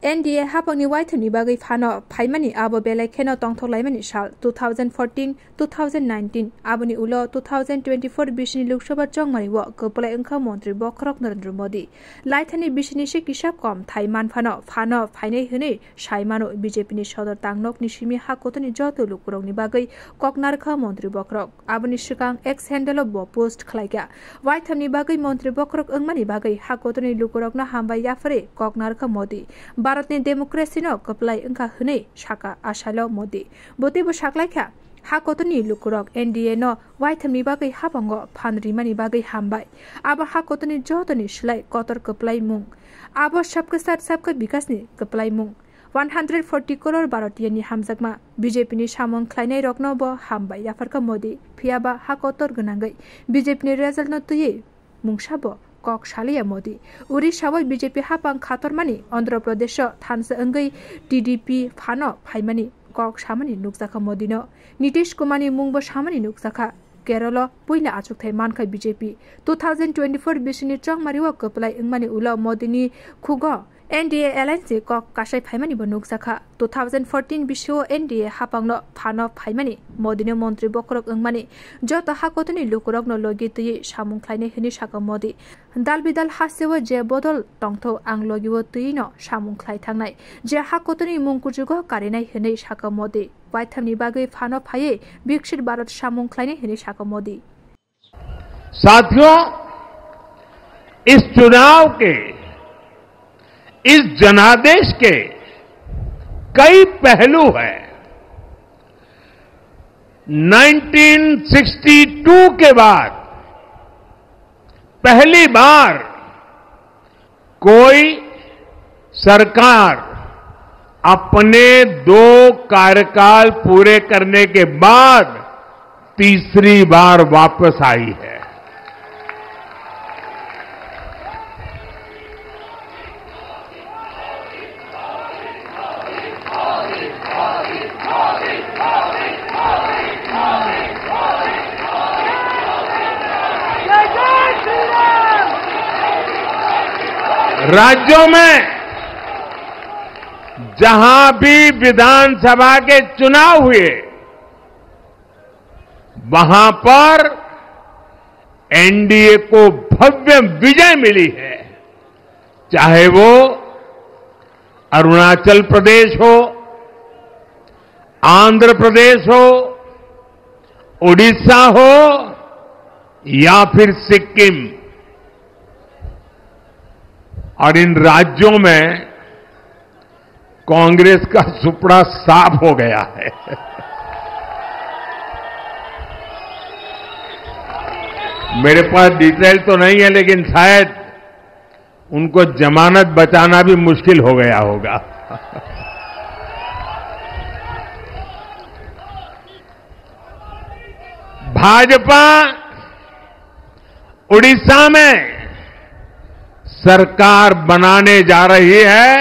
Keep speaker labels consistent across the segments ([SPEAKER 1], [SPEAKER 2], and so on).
[SPEAKER 1] NDA hapangni waithani bagai phano phaimani abo belai kheno tongthoklaimani sal 2014-2019 aboni ulo 2024 bishini Loksabha chongmani wo kopalai angkha mantri Bokrok Narendra Modi laithani bishini se kisap kom thaiman phano phainai hune saimano BJP ni sodor tangnok ni simi hakotoni joto lukurongni bagai koknarkha mantri Bokrok aboni sikang ex handle bo post khlaiga waithani bagai mantri Bokrok angmani bagai hakotoni lukurokna hambai yafare koknarkha Modi भारतनि डेमोक्रेसिनो कपलाई अंका हने शाका आशालो Modi बोतेबो शाकलाइखा हाकोतनि लुकुरक NDA no वाइथमनि बागै हाबंगो फानरिमानि बागै हामबाय आबो हाकोतनि जतनि सिलाय Qatar कपलाई मुं आबो सबके साथ सबके विकासनि कपलाई मुं 140 करोड़ भारतीयनि हामजाकमा BJP नि सामं ख्लाइनाय रकनो बो हामबाय याफरका मोदी फियाबा हाकोतर गनांगै BJP नि रिजल्ट न तुयै मुंसाबो कक शालिया मोदी उड़ीसा BJP हापां खातरमानी आंध्र प्रदेश थानसे अंगै TDP फानो फाइमानी कक सामानी नुकजाखा मोदीनो नीतीश कुमारनि मुंबो सामानी नुकजाखा केरल पुइला आचुकथाय मानखाय BJP 2024 बिसिनि चंगमारिवा कपलाई इंमानी उला मोदीनि खुगो NDA alliance kok kasai phaimani bo nukjaka 2014 bisio NDA hapangno phano phaimani modini mantri Bokrok angmani jota hakotoni lukurokno logi tui samung khlainai hini saka modi dal bidal hasewa je bodol tongtho ang logiwo tuino samung khlai thangnai je hakotoni mungkujugo karinai hini saka modi waithamni bagai phano phaye bikshit bharat samung khlainai hini saka modi
[SPEAKER 2] साथियों इस चुनाव के इस जनादेश के कई पहलू हैं 1962 के बाद पहली बार कोई सरकार अपने 2 कार्यकाल पूरे करने के बाद तीसरी बार वापस आई है राज्यों में जहां भी विधानसभा के चुनाव हुए वहां पर NDA को भव्य विजय मिली है चाहे वो अरुणाचल प्रदेश हो आंध्र प्रदेश हो उड़ीसा हो या फिर सिक्किम और इन राज्यों में कांग्रेस का सुपड़ा साफ हो गया है मेरे पास डिटेल तो नहीं है लेकिन शायद उनको जमानत बचाना भी मुश्किल हो गया होगा भाजपा उड़ीसा में सरकार बनाने जा रही है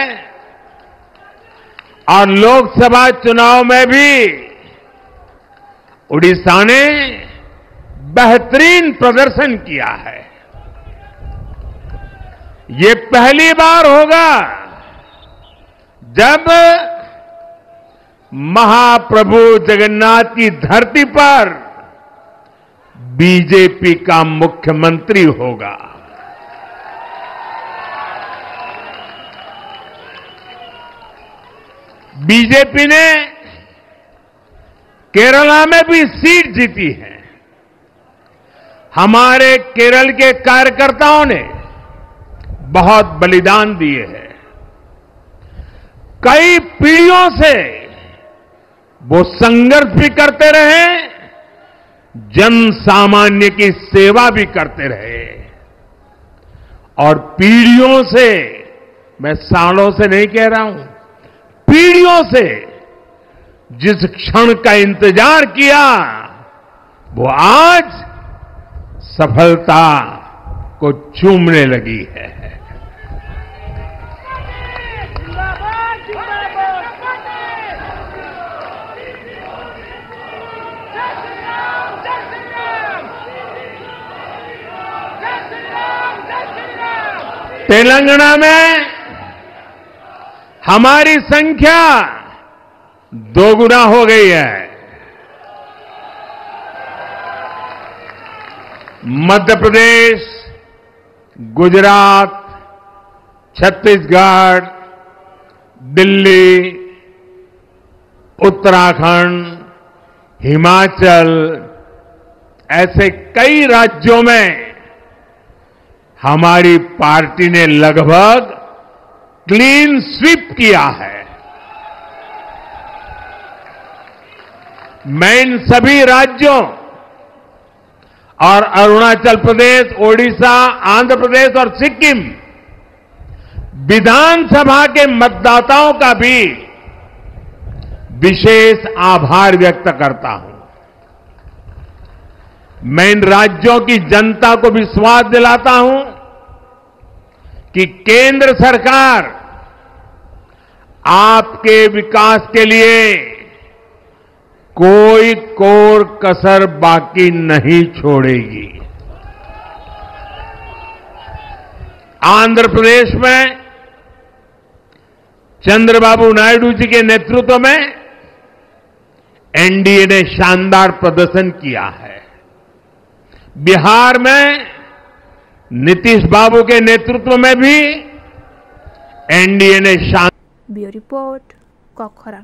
[SPEAKER 2] और लोकसभा चुनाव में भी उड़ीसा ने बेहतरीन प्रदर्शन किया है ये पहली बार होगा जब महाप्रभु जगन्नाथ की धरती पर BJP का मुख्यमंत्री होगा BJP ने केरला में भी सीट जीती है हमारे केरल के कार्यकर्ताओं ने बहुत बलिदान दिए हैं कई पीढ़ियों से वो संघर्ष भी करते रहे जन सामान्य की सेवा भी करते रहे और पीढ़ियों से मैं सालों से नहीं कह रहा हूं पीढ़ियों से जिस क्षण का इंतजार किया वो आज सफलता को चूमने लगी है तेलंगाना में हमारी संख्या दोगुना हो गई है। मध्य प्रदेश, गुजरात, छत्तीसगढ़, दिल्ली, उत्तराखंड, हिमाचल, ऐसे कई राज्यों में हमारी पार्टी ने लगभग क्लीन स्वीप किया है। मैं इन सभी राज्यों और अरुणाचल प्रदेश, ओडिशा, आंध्र प्रदेश और सिक्किम विधानसभा के मतदाताओं का भी विशेष आभार व्यक्त करता हूं। मैं इन राज्यों की जनता को विश्वास दिलाता हूं कि केंद्र सरकार आपके विकास के लिए कोई कोर कसर बाकी नहीं छोड़ेगी। आंध्र प्रदेश में चंद्रबाबू नायडू जी के नेतृत्व में एनडीए ने शानदार प्रदर्शन किया है। बिहार में नीतीश बाबू के नेतृत्व में भी एनडीए ने
[SPEAKER 1] ब्यूरो रिपोर्ट, कोखरा।